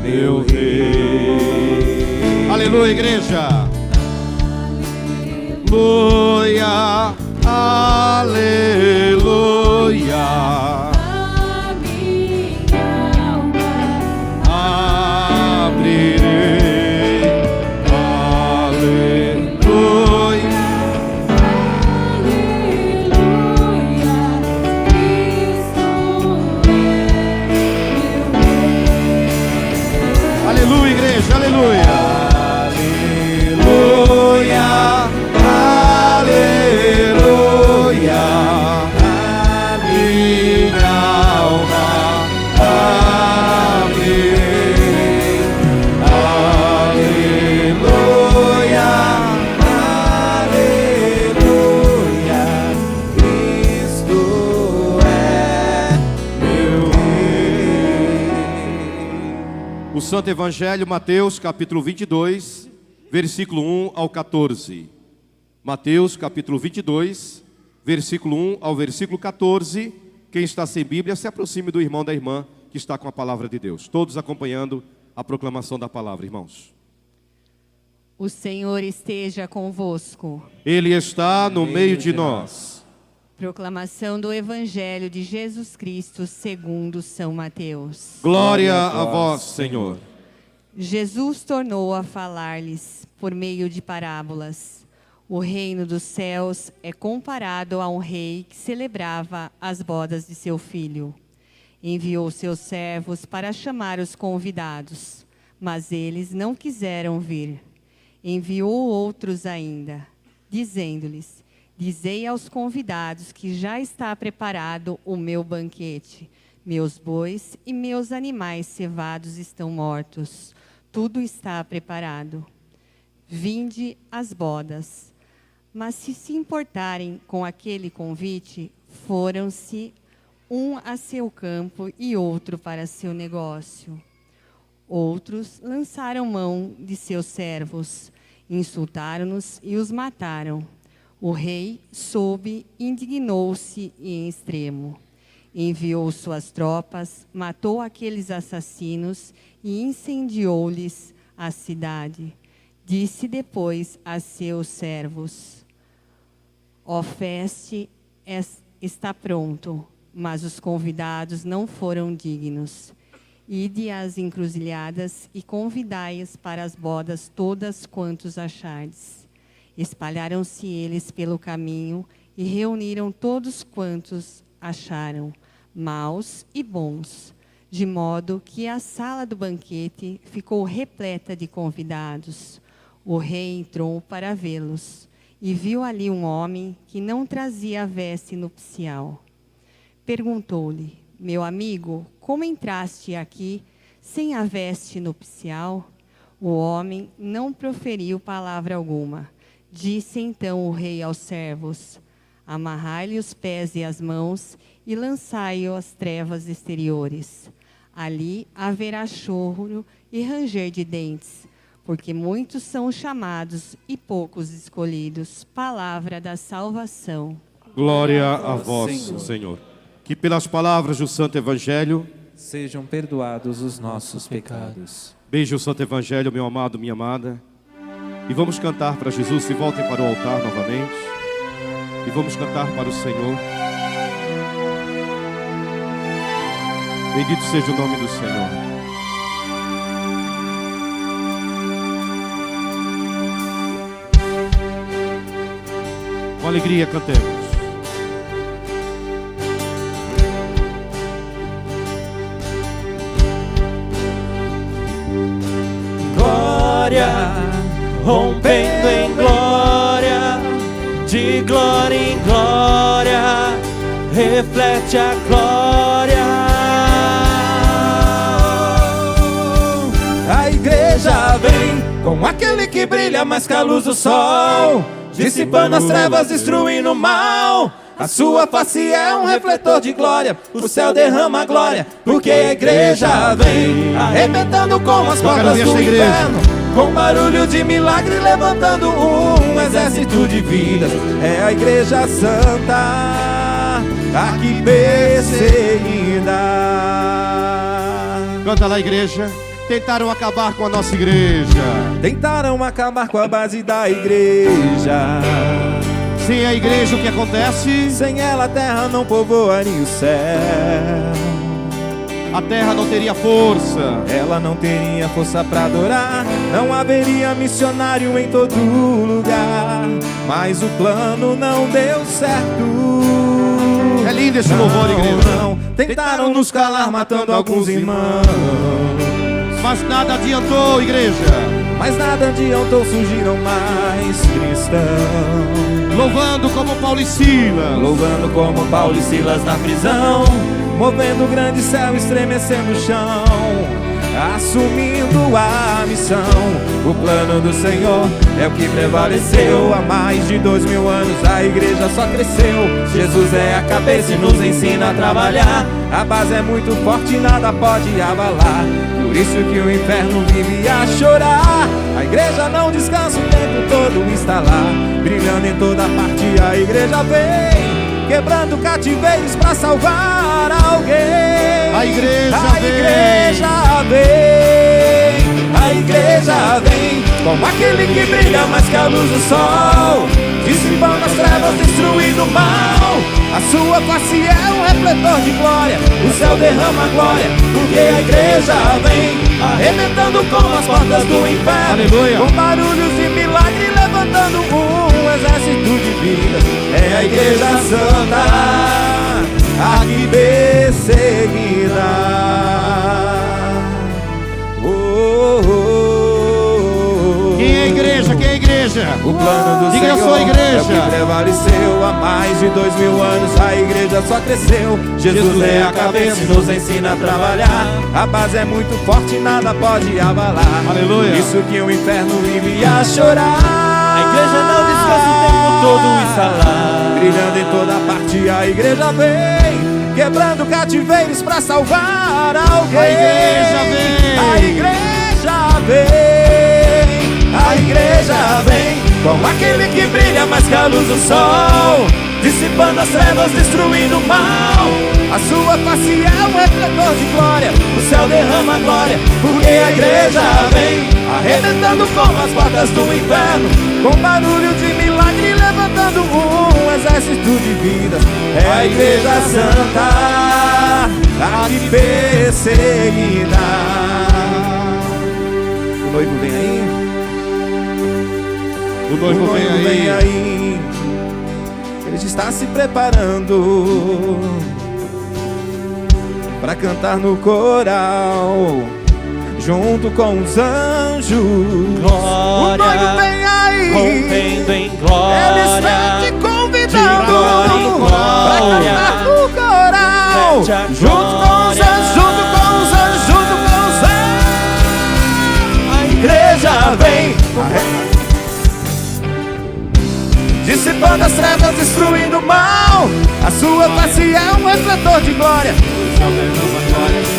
meu Rei. Aleluia, igreja. Aleluia, aleluia. Santo Evangelho, Mateus capítulo 22, versículo 1 ao 14. Mateus capítulo 22, versículo 1 ao versículo 14. Quem está sem Bíblia, se aproxime do irmão, da irmã que está com a palavra de Deus. Todos acompanhando a proclamação da palavra, irmãos. O Senhor esteja convosco. Ele está no meio de nós. Proclamação do Evangelho de Jesus Cristo segundo São Mateus. Glória a vós, Senhor. Jesus tornou a falar-lhes por meio de parábolas. O reino dos céus é comparado a um rei que celebrava as bodas de seu filho. Enviou seus servos para chamar os convidados, mas eles não quiseram vir. Enviou outros ainda, dizendo-lhes: dizei aos convidados que já está preparado o meu banquete. Meus bois e meus animais cevados estão mortos. Tudo está preparado. Vinde às bodas. Mas se importarem com aquele convite, foram-se um a seu campo e outro para seu negócio. Outros lançaram mão de seus servos, insultaram-nos e os mataram. O rei soube, indignou-se em extremo. Enviou suas tropas, matou aqueles assassinos e incendiou-lhes a cidade. Disse depois a seus servos: a festa está pronto, mas os convidados não foram dignos. Ide às encruzilhadas e convidai-os para as bodas todas quantos achardes. Espalharam-se eles pelo caminho e reuniram todos quantos acharam, maus e bons, de modo que a sala do banquete ficou repleta de convidados. O rei entrou para vê-los e viu ali um homem que não trazia a veste nupcial. Perguntou-lhe: meu amigo, como entraste aqui sem a veste nupcial? O homem não proferiu palavra alguma. Disse então o rei aos servos: amarrai-lhe os pés e as mãos e lançai-o às trevas exteriores. Ali haverá choro e ranger de dentes, porque muitos são os chamados e poucos escolhidos. Palavra da salvação. Glória a vós, Senhor. Que pelas palavras do Santo Evangelho sejam perdoados os nossos pecados. Beije o Santo Evangelho, meu amado, minha amada. E vamos cantar para Jesus. Se voltem para o altar novamente. E vamos cantar para o Senhor. Bendito seja o nome do Senhor. Com alegria cantemos. Glória, rompendo em glória, de glória em glória, reflete a glória. A igreja vem com aquele que brilha mais que a luz do sol, dissipando as trevas, destruindo o mal. A sua face é um refletor de glória, o céu derrama glória, porque a igreja vem arrebentando com as portas do inferno, com barulho de milagre levantando um exército de vidas. É a igreja santa, aqui perseguida. Canta lá, igreja. Tentaram acabar com a nossa igreja. Tentaram acabar com a base da igreja. Sem a igreja o que acontece? Sem ela a terra não povoaria o céu. A terra não teria força. Ela não teria força pra adorar. Não haveria missionário em todo lugar. Mas o plano não deu certo. É lindo esse louvor, igreja. Não, tentaram nos calar matando alguns irmãos. Mas nada adiantou, igreja. Mas nada adiantou, surgiram mais cristãos. Louvando como Paulo e Silas. Louvando como Paulo e Silas na prisão. Movendo o grande céu, estremecendo o chão. Assumindo a missão. O plano do Senhor é o que prevaleceu. Há mais de 2000 anos a igreja só cresceu. Jesus é a cabeça e nos ensina a trabalhar. A base é muito forte e nada pode abalar. Por isso que o inferno vive a chorar. A igreja não descansa, o tempo todo está lá. Brilhando em toda parte a igreja vem. Quebrando cativeiros pra salvar alguém. A igreja vem. A igreja vem como aquele que brilha mais que a luz do sol, dissipando as trevas, destruindo o mal. A sua face é um refletor de glória. O céu derrama glória, porque a igreja vem arrebentando com as portas do inferno. Aleluia. Com barulhos de milagre, levantando um exército de vidas. É a igreja santa, aqui perseguida. Quem é a igreja? Quem é a igreja? O plano do Diga, Senhor eu sou a igreja. é o que prevaleceu. Há mais de 2000 anos a igreja só cresceu. Jesus é a cabeça e nos ensina a trabalhar. A base é muito forte e nada pode abalar. Aleluia. Por isso que o inferno vive a chorar. A igreja não descansa, o tempo todo está lá. Brilhando em toda parte a igreja vem. Quebrando cativeiros pra salvar alguém. A igreja vem. A igreja vem. A igreja vem como aquele que brilha mais que a luz do sol, dissipando as trevas, destruindo o mal. A sua face é um refletor de glória. O céu derrama glória, porque a igreja vem arrebentando como as portas do inferno. Com barulho de milagre, levantando um exército de vidas. É a igreja santa, aqui perseguida. O noivo vem aí. O noivo vem aí. Ele está se preparando para cantar no coral junto com os anjos. Glória, o noivo vem aí, rompendo em glória. Ele está te convidando glória em para glória. cantar no coral Mete a junto com os glória. anjos, junto com os anjos, junto com os anjos. A igreja vem dissipando as trevas, destruindo o mal. A sua face é um refletor de glória,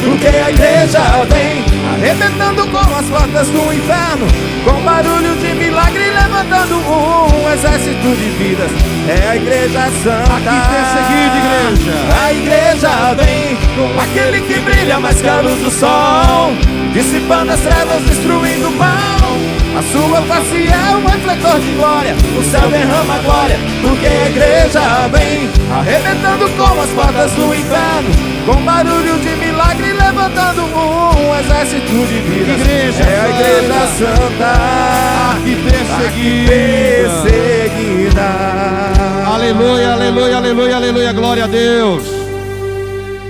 porque a igreja vem arrebentando com as portas do inferno. Com barulho de milagre, levantando um exército de vidas. É a igreja santa, Aqui perseguida, igreja. A igreja vem com aquele que brilha mais que a luz do sol, dissipando as trevas, destruindo o mal. A sua face é um refletor de glória. O céu derrama glória, porque a igreja vem arrebentando com as portas do inferno. Com barulho de milagre, levantando um exército de vidas. Igreja é a igreja santa, aqui perseguida. Aleluia, aleluia, aleluia, aleluia, glória a Deus.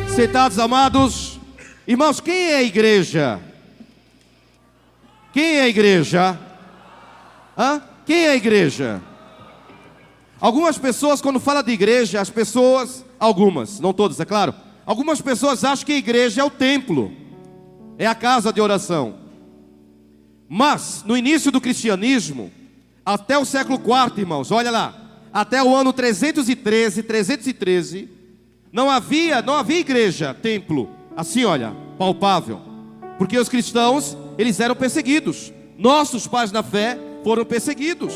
Sentados, amados. Irmãos, quem é a igreja? Quem é a igreja? Hã? Quem é a igreja? Algumas pessoas, quando fala de igreja, as pessoas, algumas, não todas, é claro, algumas pessoas acham que a igreja é o templo, é a casa de oração. Mas, no início do cristianismo, até o século IV, irmãos, olha lá, até o ano 313, não havia igreja, templo, assim, olha, palpável. Porque os cristãos, eles eram perseguidos. Nossos pais na fé foram perseguidos.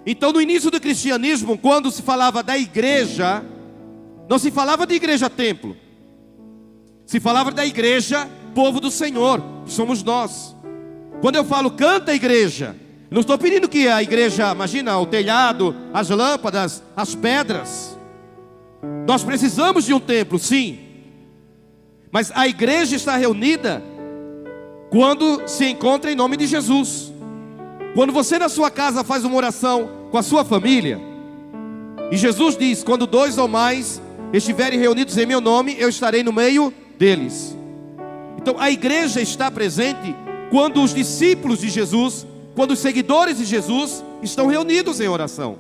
Então, no início do cristianismo, quando se falava da igreja, não se falava de igreja templo. Se falava da igreja, povo do Senhor. que somos nós. Quando eu falo canta a igreja, não estou pedindo que a igreja, imagina, o telhado, as lâmpadas, as pedras. Nós precisamos de um templo, sim. Mas a igreja está reunida quando se encontra em nome de Jesus. Quando você na sua casa faz uma oração com a sua família, e Jesus diz, quando 2 ou mais estiverem reunidos em meu nome, eu estarei no meio deles. Então a igreja está presente quando os discípulos de Jesus, quando os seguidores de Jesus estão reunidos em oração.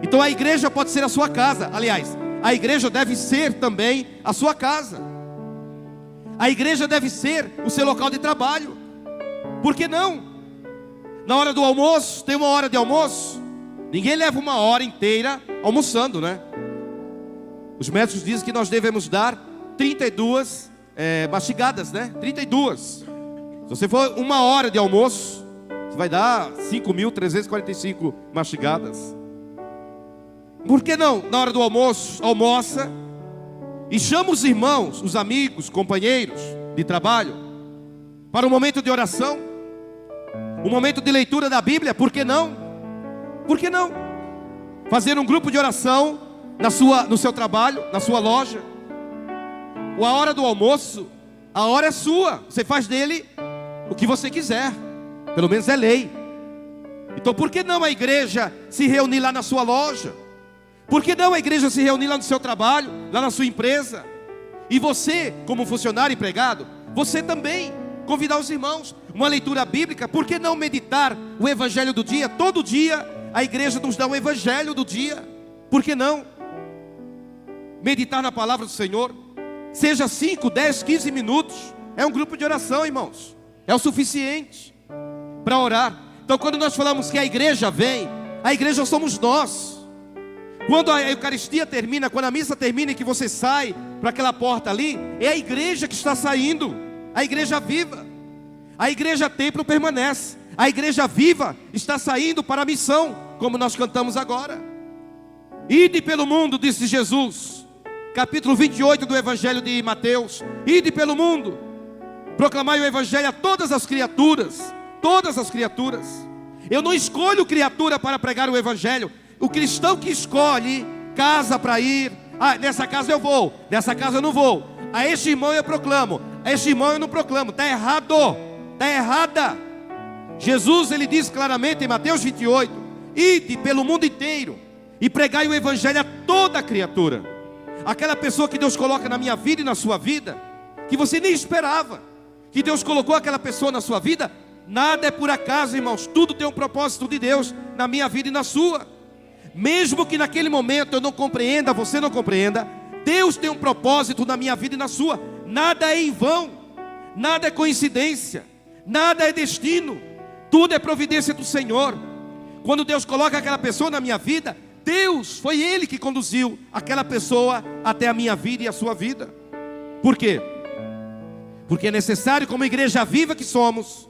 Então a igreja pode ser a sua casa. Aliás, a igreja deve ser também a sua casa. A igreja deve ser o seu local de trabalho. Por que não? Na hora do almoço, tem uma hora de almoço. Ninguém leva uma hora inteira almoçando, né? Os médicos dizem que nós devemos dar 32 mastigadas, né? 32. Se você for uma hora de almoço, você vai dar 5.345 mastigadas. Por que não? Na hora do almoço, almoça e chama os irmãos, os amigos, companheiros de trabalho para um momento de oração, um momento de leitura da Bíblia. Por que não? Por que não? Fazer um grupo de oração no seu trabalho, na sua loja. Ou a hora do almoço, a hora é sua. Você faz dele o que você quiser. Pelo menos é lei. Então por que não a igreja se reunir lá na sua loja? Por que não a igreja se reunir lá no seu trabalho, lá na sua empresa? E você, como funcionário empregado, você também convidar os irmãos. Uma leitura bíblica. Por que não meditar o evangelho do dia? Todo dia a igreja nos dá o evangelho do dia. Por que não? Meditar na palavra do Senhor. Seja 5, 10, 15 minutos. É um grupo de oração, irmãos. É o suficiente para orar. Então quando nós falamos que a igreja vem, a igreja somos nós. Quando a Eucaristia termina, quando a missa termina e que você sai para aquela porta ali, é a igreja que está saindo. A igreja viva. A igreja templo permanece. A igreja viva está saindo para a missão, como nós cantamos agora. Ide pelo mundo, disse Jesus. Capítulo 28 do Evangelho de Mateus. Ide pelo mundo, proclamai o Evangelho a todas as criaturas. Todas as criaturas. Eu não escolho criatura para pregar o Evangelho. O cristão que escolhe casa para ir. Nessa casa eu vou, nessa casa eu não vou. A este irmão eu proclamo, a este irmão eu não proclamo. Está errado, está errada. Jesus, ele diz claramente em Mateus 28: ide pelo mundo inteiro e pregai o Evangelho a toda criatura. Aquela pessoa que Deus coloca na minha vida e na sua vida, que você nem esperava, que Deus colocou aquela pessoa na sua vida. Nada é por acaso, irmãos. Tudo tem um propósito de Deus na minha vida e na sua. Mesmo que naquele momento eu não compreenda, você não compreenda, Deus tem um propósito na minha vida e na sua. Nada é em vão, nada é coincidência, nada é destino. Tudo é providência do Senhor. Quando Deus coloca aquela pessoa na minha vida, Deus, foi Ele que conduziu aquela pessoa até a minha vida e a sua vida. Por quê? Porque é necessário, como igreja viva que somos,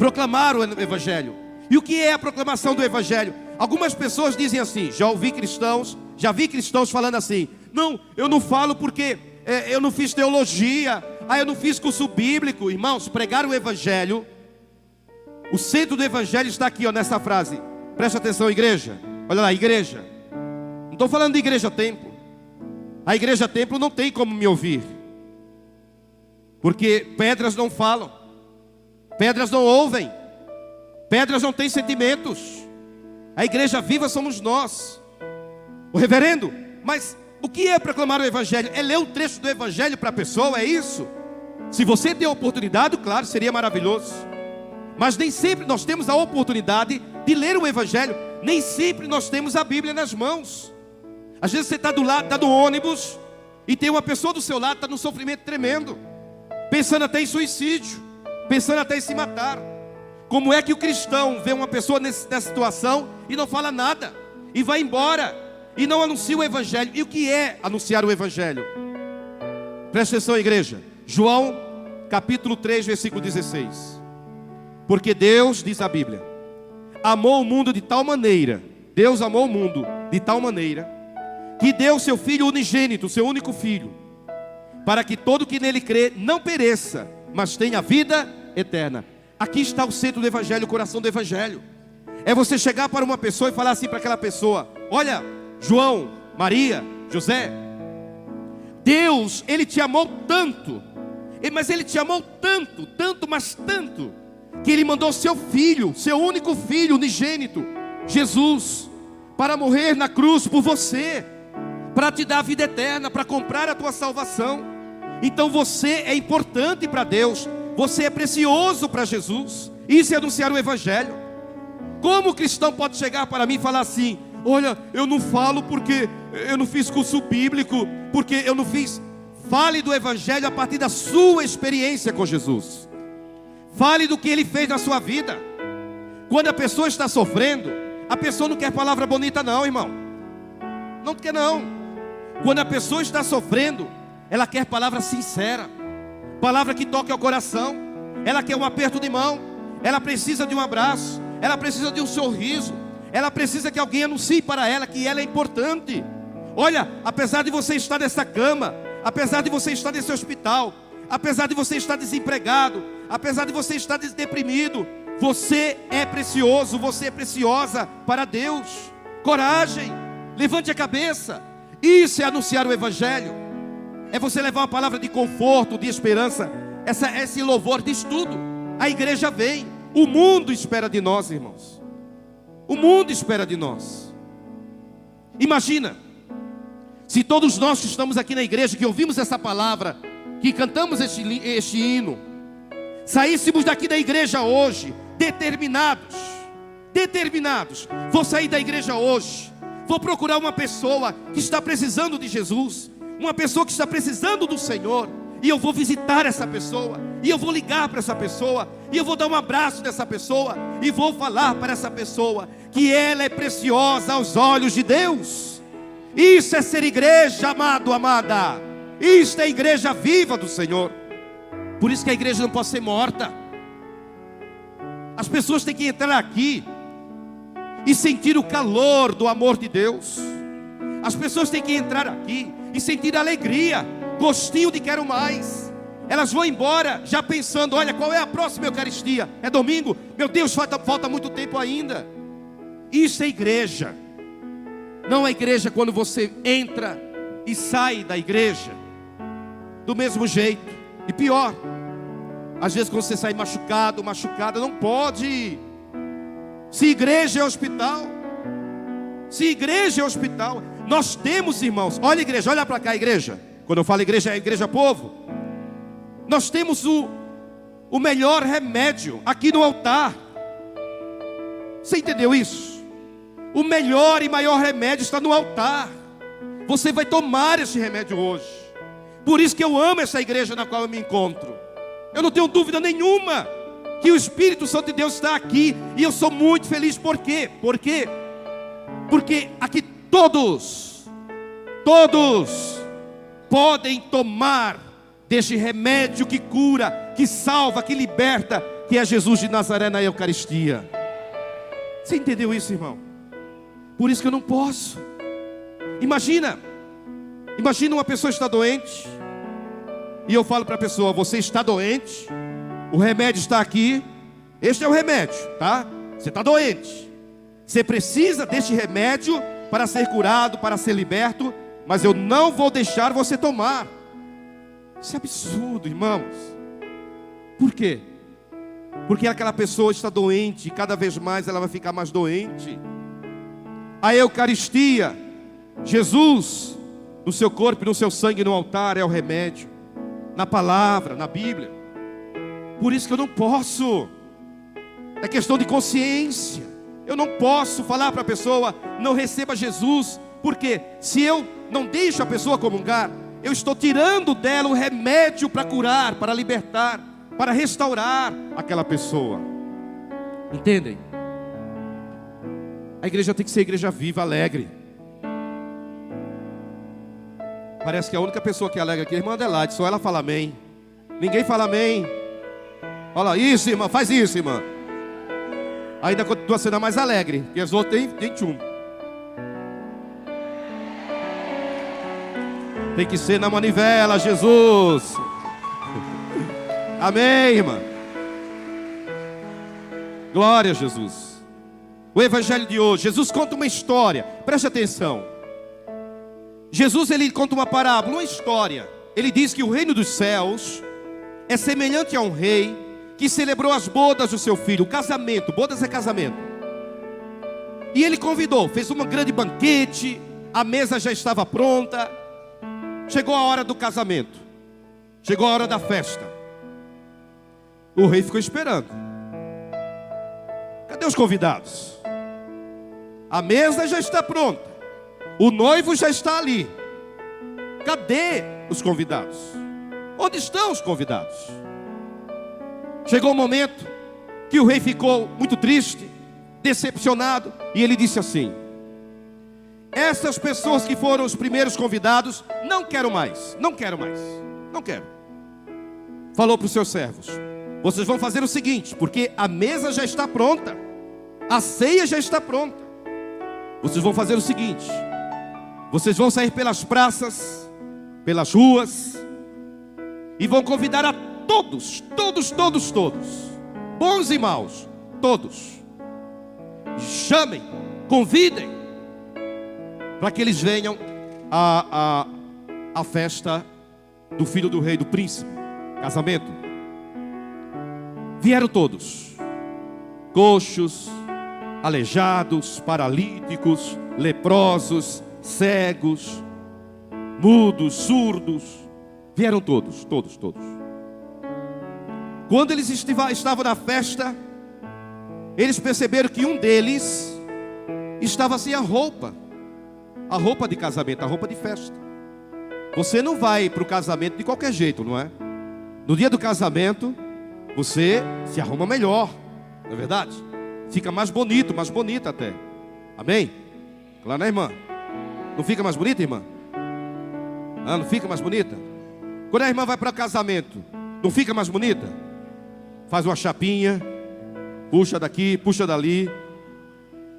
proclamar o Evangelho. E o que é a proclamação do Evangelho? Algumas pessoas dizem assim, já vi cristãos falando assim: não, eu não falo porque eu não fiz teologia, eu não fiz curso bíblico. Irmãos, pregar o Evangelho, o centro do Evangelho está aqui, nessa frase. Presta atenção, igreja. Olha lá, igreja. Não estou falando de igreja templo. A igreja templo não tem como me ouvir, porque pedras não falam, pedras não ouvem, pedras não têm sentimentos. A igreja viva somos nós. O reverendo, mas o que é proclamar o Evangelho? É ler um trecho do Evangelho para a pessoa, é isso? Se você tem a oportunidade, claro, seria maravilhoso. Mas nem sempre nós temos a oportunidade de ler o Evangelho. Nem sempre nós temos a Bíblia nas mãos. Às vezes você está do lado, está no ônibus, e tem uma pessoa do seu lado, está num sofrimento tremendo, pensando até em suicídio, pensando até em se matar. Como é que o cristão vê uma pessoa nessa situação e não fala nada, e vai embora, e não anuncia o Evangelho? E o que é anunciar o Evangelho? Presta atenção, igreja. João capítulo 3, versículo 16. Porque Deus, diz a Bíblia, amou o mundo de tal maneira, Deus amou o mundo de tal maneira, que deu seu Filho unigênito, seu único Filho, para que todo que nele crê não pereça, mas têm a vida eterna. Aqui está o centro do Evangelho, o coração do Evangelho. É você chegar para uma pessoa e falar assim para aquela pessoa: olha, João, Maria, José, Deus, Ele te amou tanto, mas Ele te amou tanto, tanto, mas tanto, que Ele mandou seu filho, seu único filho unigênito, Jesus, para morrer na cruz por você, para te dar a vida eterna, para comprar a tua salvação. Então você é importante para Deus, você é precioso para Jesus. Isso é anunciar o Evangelho. Como o cristão pode chegar para mim e falar assim: olha, eu não falo porque eu não fiz curso bíblico, porque eu não fiz. Fale do Evangelho a partir da sua experiência com Jesus. Fale do que Ele fez na sua vida. Quando a pessoa está sofrendo, a pessoa não quer palavra bonita não, irmão. Não quer não. Quando a pessoa está sofrendo, ela quer palavra sincera, palavra que toque ao coração. Ela quer um aperto de mão, ela precisa de um abraço, ela precisa de um sorriso, ela precisa que alguém anuncie para ela que ela é importante. Olha, apesar de você estar nessa cama, apesar de você estar nesse hospital, apesar de você estar desempregado, apesar de você estar deprimido, você é precioso, você é preciosa para Deus. Coragem, levante a cabeça. Isso é anunciar o Evangelho. É você levar uma palavra de conforto, de esperança. Esse louvor diz tudo. A igreja vem. O mundo espera de nós, irmãos. O mundo espera de nós. Imagina, se todos nós que estamos aqui na igreja, que ouvimos essa palavra, que cantamos este hino, saíssemos daqui da igreja hoje, determinados, vou sair da igreja hoje, vou procurar uma pessoa que está precisando de Jesus, uma pessoa que está precisando do Senhor, e eu vou visitar essa pessoa, e eu vou ligar para essa pessoa, e eu vou dar um abraço nessa pessoa, e vou falar para essa pessoa que ela é preciosa aos olhos de Deus. Isso é ser igreja, amado, amada. Isto é a igreja viva do Senhor. Por isso que a igreja não pode ser morta. As pessoas têm que entrar aqui e sentir o calor do amor de Deus. As pessoas têm que entrar aqui e sentir alegria, gostinho de quero mais. Elas vão embora já pensando: olha, qual é a próxima Eucaristia? É domingo? Meu Deus, falta muito tempo ainda. Isso é igreja. Não é igreja quando você entra e sai da igreja do mesmo jeito. E pior, às vezes quando você sai machucada, não pode. Se igreja é hospital, nós temos, irmãos, olha igreja, olha para cá igreja. Quando eu falo igreja, é igreja povo. Nós temos o melhor remédio aqui no altar. Você entendeu isso? O melhor e maior remédio está no altar. Você vai tomar esse remédio hoje. Por isso que eu amo essa igreja na qual eu me encontro. Eu não tenho dúvida nenhuma que o Espírito Santo de Deus está aqui. E eu sou muito feliz. Por quê? Porque aqui todos podem tomar deste remédio que cura, que salva, que liberta, que é Jesus de Nazaré na Eucaristia. Você entendeu isso, irmão? Por isso que eu não posso. Imagina uma pessoa está doente, e eu falo para a pessoa: você está doente, o remédio está aqui, este é o remédio, tá? Você está doente, você precisa deste remédio para ser curado, para ser liberto, mas eu não vou deixar você tomar. Isso é absurdo, irmãos. Por quê? Porque aquela pessoa está doente, e cada vez mais ela vai ficar mais doente. A Eucaristia, Jesus, no seu corpo e no seu sangue no altar, é o remédio. Na palavra, na Bíblia. Por isso que eu não posso. É questão de consciência. Eu não posso falar para a pessoa: não receba Jesus. Porque se eu não deixo a pessoa comungar, eu estou tirando dela o remédio para curar, para libertar, para restaurar aquela pessoa. Entendem? A igreja tem que ser igreja viva, alegre. Parece que a única pessoa que é alegre aqui é a irmã Adelaide. Só ela fala amém. Ninguém fala amém. Olha isso, irmã, faz isso, irmã. Ainda continua sendo a mais alegre, porque as outras têm tchum. Tem que ser na manivela, Jesus. Amém, irmã. Glória a Jesus. O evangelho de hoje, Jesus conta uma história. Preste atenção. Jesus, ele conta uma parábola, uma história. Ele diz que o reino dos céus é semelhante a um rei que celebrou as bodas do seu filho, o casamento. Bodas é casamento. E ele convidou, fez um grande banquete, a mesa já estava pronta. Chegou a hora do casamento, chegou a hora da festa. O rei ficou esperando. Cadê os convidados? A mesa já está pronta, o noivo já está ali. Cadê os convidados? Onde estão os convidados? Chegou o momento que o rei ficou muito triste, decepcionado, e ele disse assim: essas pessoas que foram os primeiros convidados, não quero mais, não quero mais, não quero. Falou para os seus servos: vocês vão fazer o seguinte, porque a mesa já está pronta, a ceia já está pronta. Vocês vão fazer o seguinte: vocês vão sair pelas praças, pelas ruas, e vão convidar a todos, bons e maus, todos. Chamem, convidem, para que eles venham à festa do filho do rei, do príncipe, casamento. Vieram todos, coxos, aleijados, paralíticos, leprosos, cegos, mudos, surdos. Vieram todos. Quando eles estavam na festa, eles perceberam que um deles estava sem a roupa de casamento, a roupa de festa. Você não vai para o casamento de qualquer jeito, não é? No dia do casamento, você se arruma melhor, não é verdade? Fica mais bonito, mais bonita até. Amém? Claro, né, irmã? Não fica mais bonita, irmã? Ah, não fica mais bonita? Quando a irmã vai para o casamento, não fica mais bonita? Faz uma chapinha, puxa daqui, puxa dali,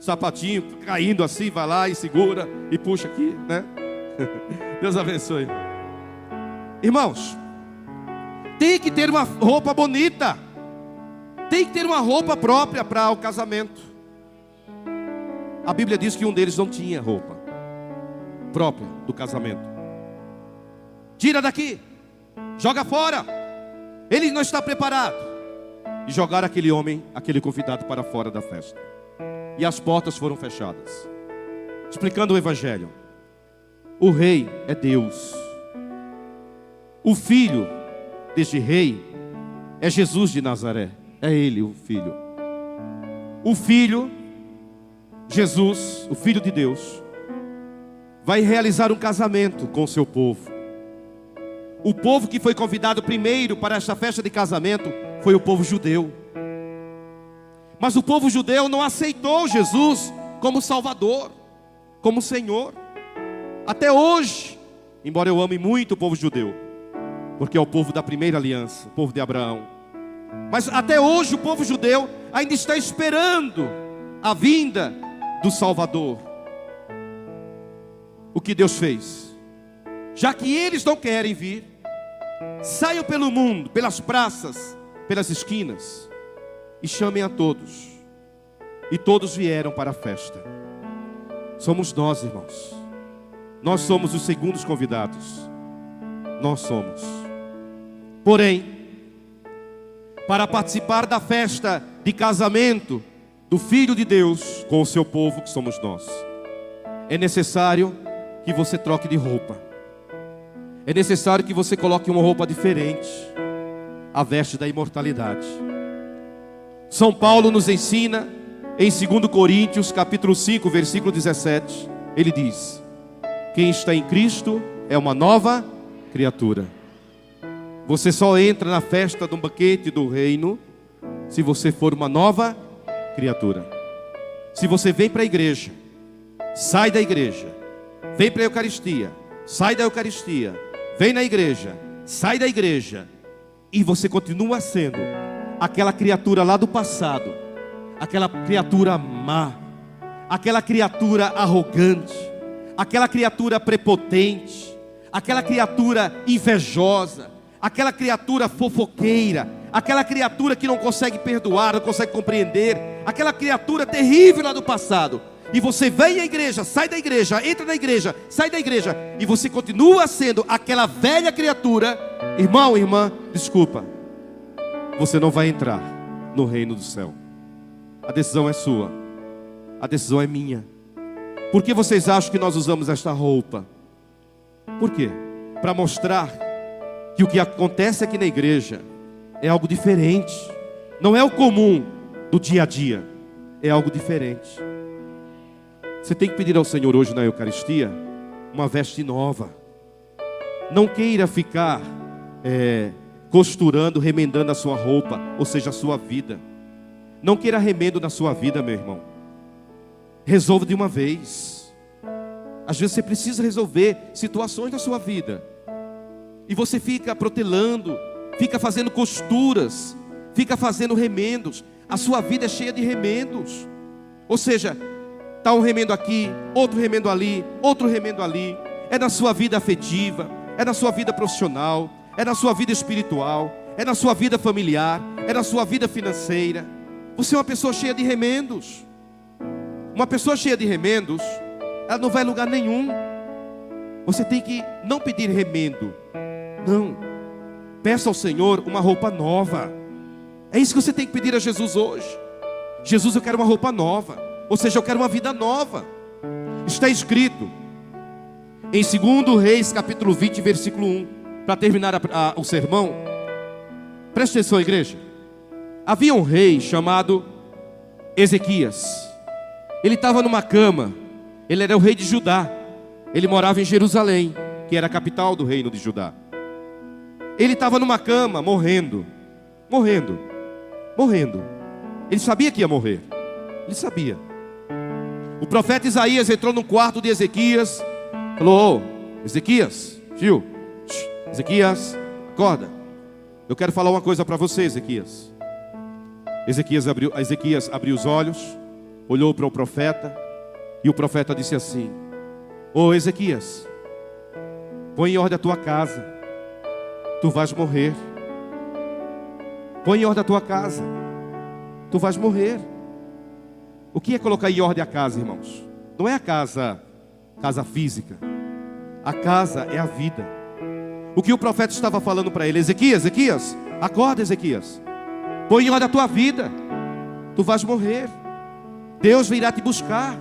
sapatinho caindo assim, vai lá e segura e puxa aqui, né? Deus abençoe. Irmãos, tem que ter uma roupa bonita, tem que ter uma roupa própria para o casamento. A Bíblia diz que um deles não tinha roupa própria do casamento. Tira daqui, joga fora, ele não está preparado. E jogaram aquele homem, aquele convidado, para fora da festa. E as portas foram fechadas. Explicando o evangelho: o rei é Deus. O filho deste rei é Jesus de Nazaré. É ele o filho. O filho, Jesus, o filho de Deus, vai realizar um casamento com o seu povo. O povo que foi convidado primeiro para esta festa de casamento foi o povo judeu. Mas o povo judeu não aceitou Jesus como Salvador, como Senhor. Até hoje, embora eu ame muito o povo judeu, porque é o povo da primeira aliança, o povo de Abraão, mas até hoje o povo judeu ainda está esperando a vinda do Salvador. O que Deus fez? Já que eles não querem vir, saiam pelo mundo, pelas praças, pelas esquinas, e chamem a todos. E todos vieram para a festa. Somos nós, irmãos. Nós somos os segundos convidados. Nós somos. Porém, para participar da festa de casamento do Filho de Deus com o seu povo, que somos nós, é necessário que você troque de roupa. É necessário que você coloque uma roupa diferente, a veste da imortalidade. São Paulo nos ensina em 2 Coríntios, capítulo 5, versículo 17. Ele diz: quem está em Cristo é uma nova criatura. Você só entra na festa do banquete do reino se você for uma nova criatura. Se você vem para a igreja, sai da igreja, vem para a Eucaristia, sai da Eucaristia, vem na igreja, sai da igreja, e você continua sendo aquela criatura lá do passado, aquela criatura má, aquela criatura arrogante, aquela criatura prepotente, aquela criatura invejosa, aquela criatura fofoqueira, aquela criatura que não consegue perdoar, não consegue compreender, aquela criatura terrível lá do passado. E você vem à igreja, sai da igreja, entra na igreja, sai da igreja, e você continua sendo aquela velha criatura. Irmão, irmã, desculpa, você não vai entrar no reino do céu. A decisão é sua, a decisão é minha. Por que vocês acham que nós usamos esta roupa? Por quê? Para mostrar que o que acontece aqui na igreja é algo diferente. Não é o comum do dia a dia, é algo diferente. Você tem que pedir ao Senhor hoje na Eucaristia uma veste nova. Não queira ficar costurando, remendando a sua roupa, ou seja, a sua vida. Não queira remendo na sua vida, meu irmão. Resolva de uma vez. Às vezes você precisa resolver situações na sua vida, e você fica protelando, fica fazendo costuras, fica fazendo remendos. A sua vida é cheia de remendos. Ou seja, está um remendo aqui, outro remendo ali, outro remendo ali. É na sua vida afetiva, é na sua vida profissional, é na sua vida espiritual, é na sua vida familiar, é na sua vida financeira. Você é uma pessoa cheia de remendos. Uma pessoa cheia de remendos, ela não vai a lugar nenhum. Você tem que não pedir remendo. Não. Peça ao Senhor uma roupa nova. É isso que você tem que pedir a Jesus hoje. Jesus, eu quero uma roupa nova. Ou seja, eu quero uma vida nova. Está escrito em 2 Reis, capítulo 20, versículo 1. Para terminar o sermão, preste atenção, igreja. Havia um rei chamado Ezequias. Ele estava numa cama. Ele era o rei de Judá. Ele morava em Jerusalém, que era a capital do reino de Judá. Ele estava numa cama, morrendo. Ele sabia que ia morrer. Ele sabia. O profeta Isaías entrou no quarto de Ezequias. Falou: Ezequias, tio, Ezequias, acorda. Eu quero falar uma coisa para você, Ezequias. Ezequias abriu os olhos, olhou para o profeta, e o profeta disse assim: Ô Ezequias, põe em ordem a tua casa, tu vais morrer. Põe em ordem a tua casa, tu vais morrer. O que é colocar em ordem a casa, irmãos? Não é a casa física. A casa é a vida. O que o profeta estava falando para ele: Ezequias, acorda, Ezequias. Põe em ordem a tua vida, tu vais morrer. Deus virá te buscar.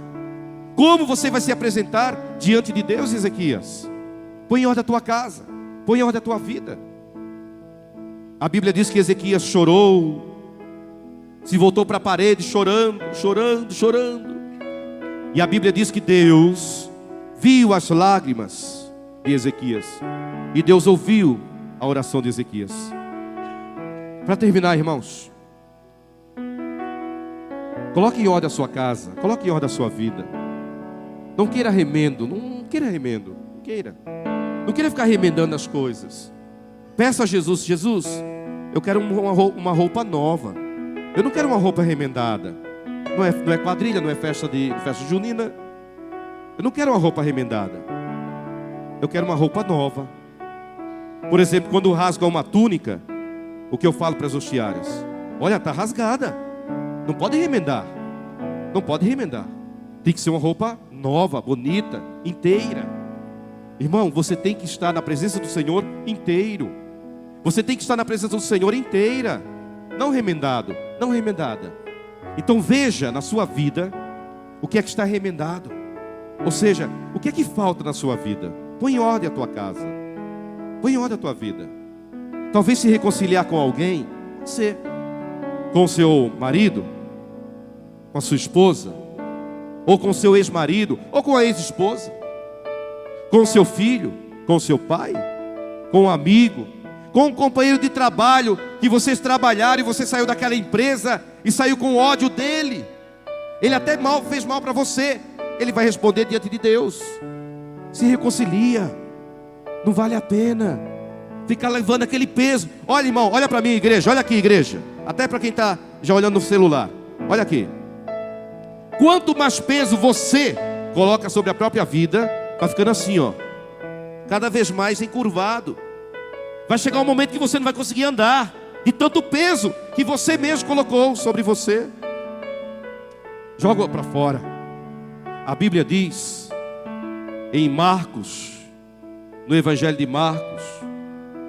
Como você vai se apresentar diante de Deus, Ezequias? Põe em ordem a tua casa, põe em ordem a tua vida. A Bíblia diz que Ezequias chorou, se voltou para a parede chorando. E a Bíblia diz que Deus viu as lágrimas de Ezequias, e Deus ouviu a oração de Ezequias. Para terminar, irmãos, coloque em ordem a sua casa, coloque em ordem a sua vida. Não queira remendo, não queira ficar remendando as coisas. Peça a Jesus: Jesus, eu quero uma roupa nova. Eu não quero uma roupa remendada. Não é quadrilha, não é festa junina. Eu não quero uma roupa remendada. Eu quero uma roupa nova. Por exemplo, quando rasga uma túnica, o que eu falo para as hostiárias: olha, está rasgada, não pode remendar. Não pode remendar. Tem que ser uma roupa nova, bonita, inteira. Irmão, você tem que estar na presença do Senhor inteiro. Você tem que estar na presença do Senhor inteira, não remendado, não remendada. Então veja na sua vida o que é que está remendado. Ou seja, o que é que falta na sua vida. Põe em ordem a tua casa, põe em ordem a tua vida. Talvez se reconciliar com alguém, você, com o seu marido, com a sua esposa, ou com o seu ex-marido, ou com a ex-esposa, com o seu filho, com o seu pai, com um amigo, com um companheiro de trabalho, que vocês trabalharam e você saiu daquela empresa e saiu com ódio dele. Ele até fez mal para você. Ele vai responder diante de Deus. Se reconcilia. Não vale a pena ficar levando aquele peso. Olha, irmão, olha para mim, igreja. Olha aqui, igreja. Até para quem está já olhando no celular. Olha aqui. Quanto mais peso você coloca sobre a própria vida, vai ficando assim, ó, cada vez mais encurvado. Vai chegar um momento que você não vai conseguir andar, de tanto peso que você mesmo colocou sobre você. Joga para fora. A Bíblia diz em Marcos, no Evangelho de Marcos,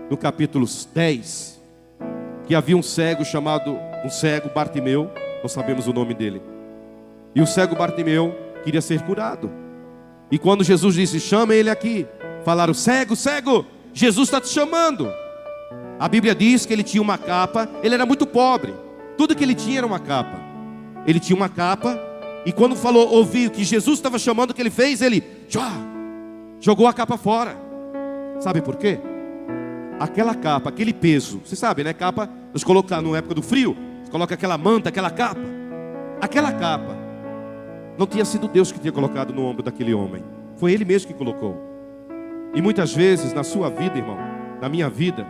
no capítulo 10, que havia um cego Bartimeu, não sabemos o nome dele. E o cego Bartimeu queria ser curado. E quando Jesus disse, chama ele aqui, falaram, cego, cego, Jesus está te chamando. A Bíblia diz que ele tinha uma capa, ele era muito pobre, tudo que ele tinha era uma capa. Ele tinha uma capa, e quando ouviu que Jesus estava chamando, o que ele fez? Ele jogou a capa fora. Sabe por quê? Aquela capa, aquele peso, você sabe, né? Capa, nós colocamos na época do frio, você coloca aquela manta, aquela capa. Aquela capa não tinha sido Deus que tinha colocado no ombro daquele homem, foi Ele mesmo que colocou. E muitas vezes na sua vida, irmão, na minha vida,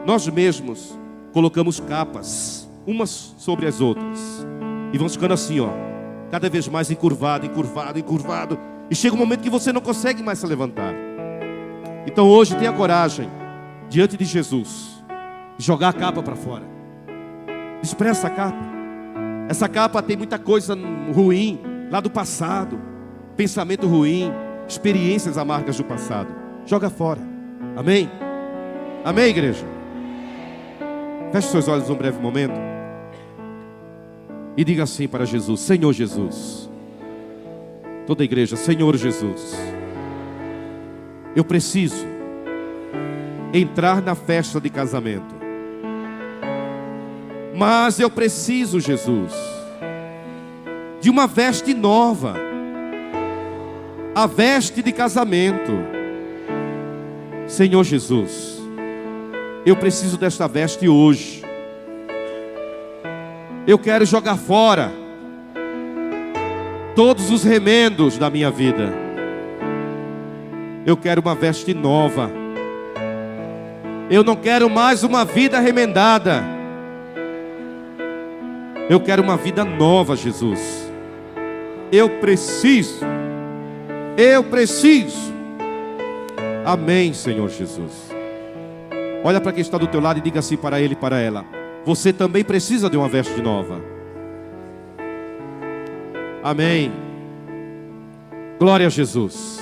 nós mesmos colocamos capas, umas sobre as outras, e vamos ficando assim, ó, cada vez mais encurvado, encurvado, encurvado, e chega um momento que você não consegue mais se levantar. Então hoje tenha coragem, diante de Jesus, jogar a capa para fora. Despreza a capa. Essa capa tem muita coisa ruim lá do passado, pensamento ruim, experiências amargas do passado. Joga fora. Amém? Amém, igreja? Feche seus olhos um breve momento e diga assim para Jesus, Senhor Jesus. Toda a igreja, Senhor Jesus, eu preciso entrar na festa de casamento, mas eu preciso, Jesus, de uma veste nova, a veste de casamento. Senhor Jesus, eu preciso desta veste hoje. Eu quero jogar fora todos os remendos da minha vida. Eu quero uma veste nova. Eu não quero mais uma vida remendada. Eu quero uma vida nova, Jesus. Eu preciso. Amém, Senhor Jesus. Olha para quem está do teu lado e diga assim para ele e para ela: você também precisa de uma veste nova. Amém. Glória a Jesus.